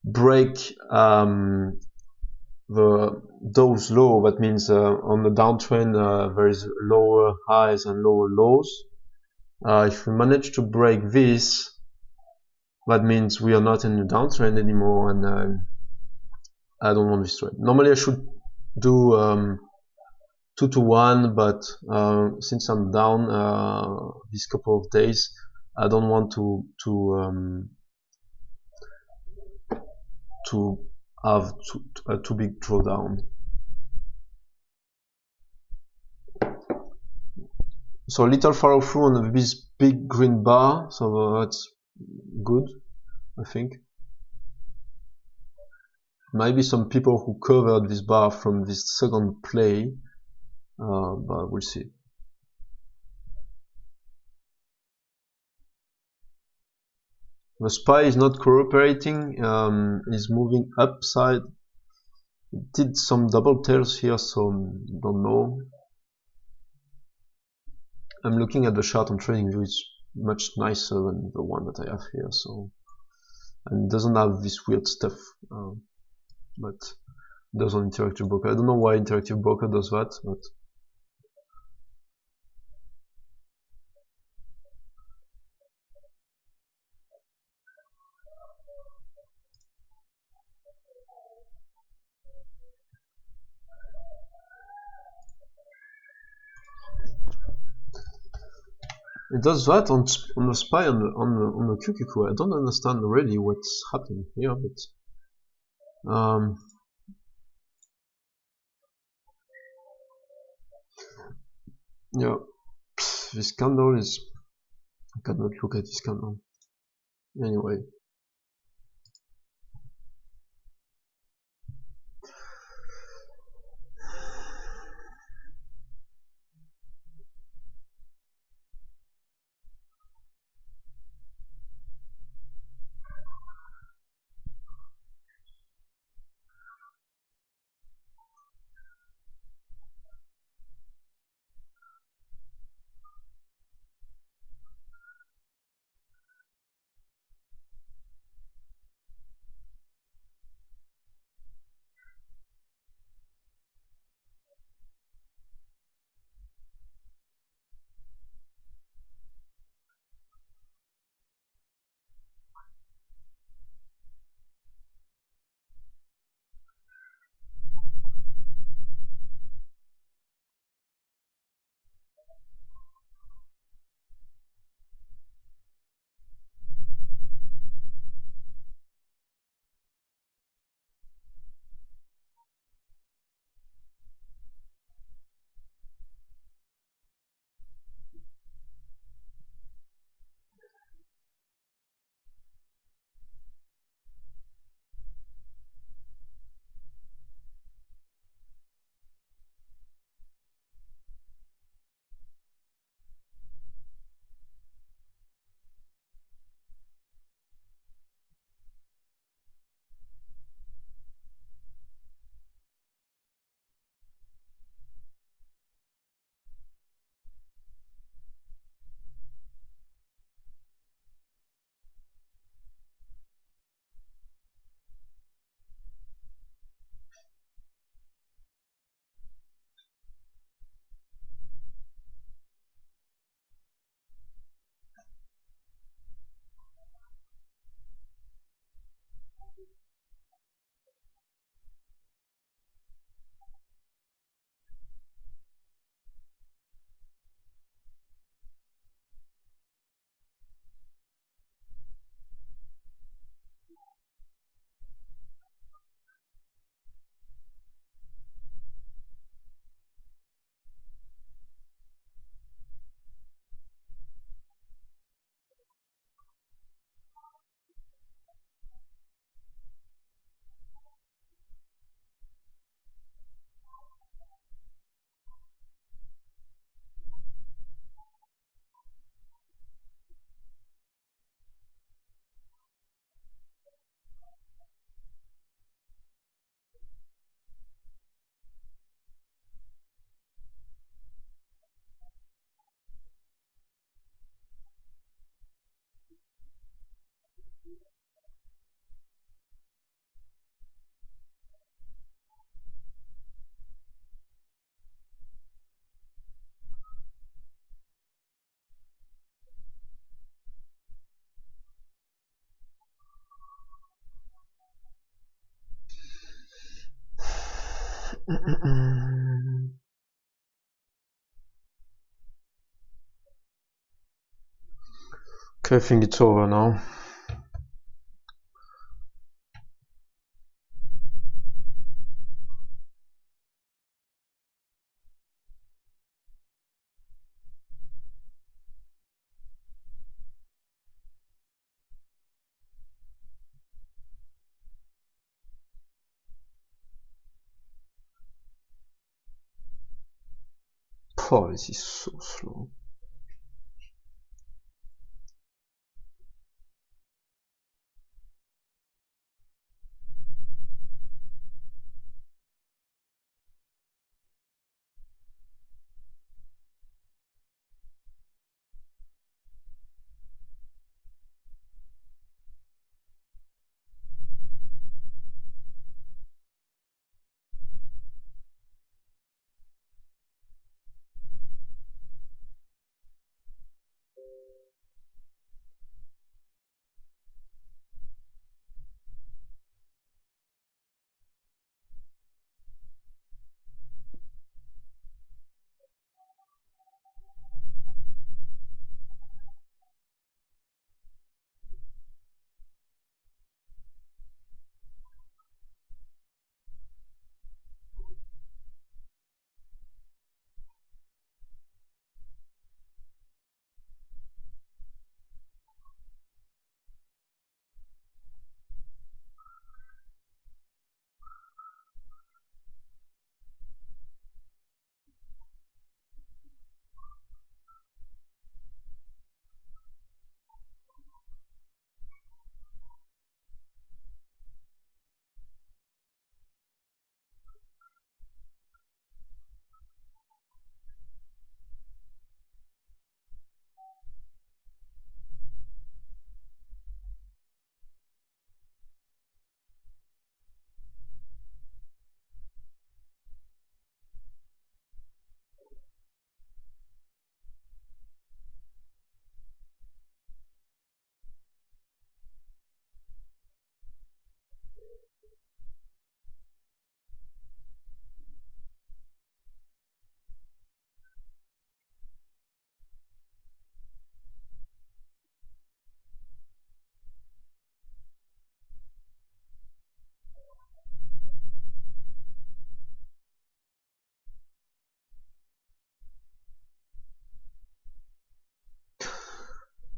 break those low, that means on the downtrend there is lower highs and lower lows. If we manage to break this, that means we are not in the downtrend anymore, and I don't want this trade. Normally I should do 2 to 1, but since I'm down these couple of days, I don't want to have a too big drawdown. So a little follow through on this big green bar, so that's good, I think. Maybe some people who covered this bar from this second play, but we'll see. The SPY is not cooperating, is moving upside. It did some double tails here, so don't know. I'm looking at the chart on TradingView. It's much nicer than the one that I have here, so, and it doesn't have this weird stuff, but it does on Interactive Broker. I don't know why Interactive Broker does that, but it does that on the SPY, on the QQQ. I don't understand really what's happening here, but yeah, this candle is, I cannot look at this candle anyway. Okay, I think it's over now. Oh, this is so slow.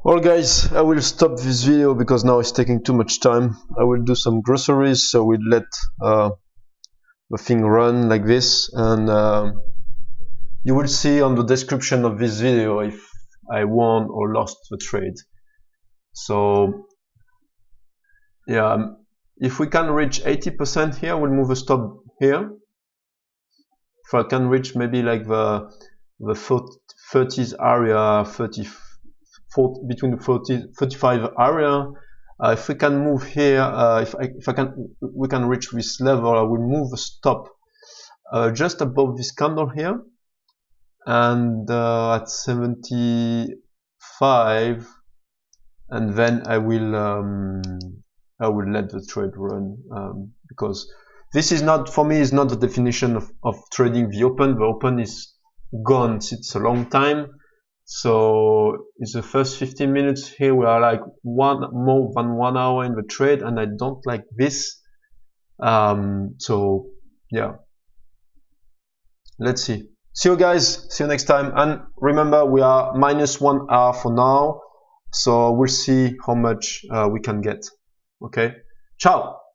Well guys, I will stop this video because now it's taking too much time. I will do some groceries, so we'll let the thing run like this, and you will see on the description of this video if I won or lost the trade. So yeah, if we can reach 80% here, we'll move a stop here. If I can reach maybe like the 30s area, 40, between the 40, 35 area, if we can move here, we can reach this level, I will move the stop just above this candle here, and at 75, and then I will let the trade run, because this is not, for me, is not the definition of trading the open. The open is gone since a long time. So in the first 15 minutes here, we are like more than 1 hour in the trade, and I don't like this. So yeah, let's see. See you guys. See you next time. And remember, we are -1 hour for now. So we'll see how much we can get. Okay. Ciao.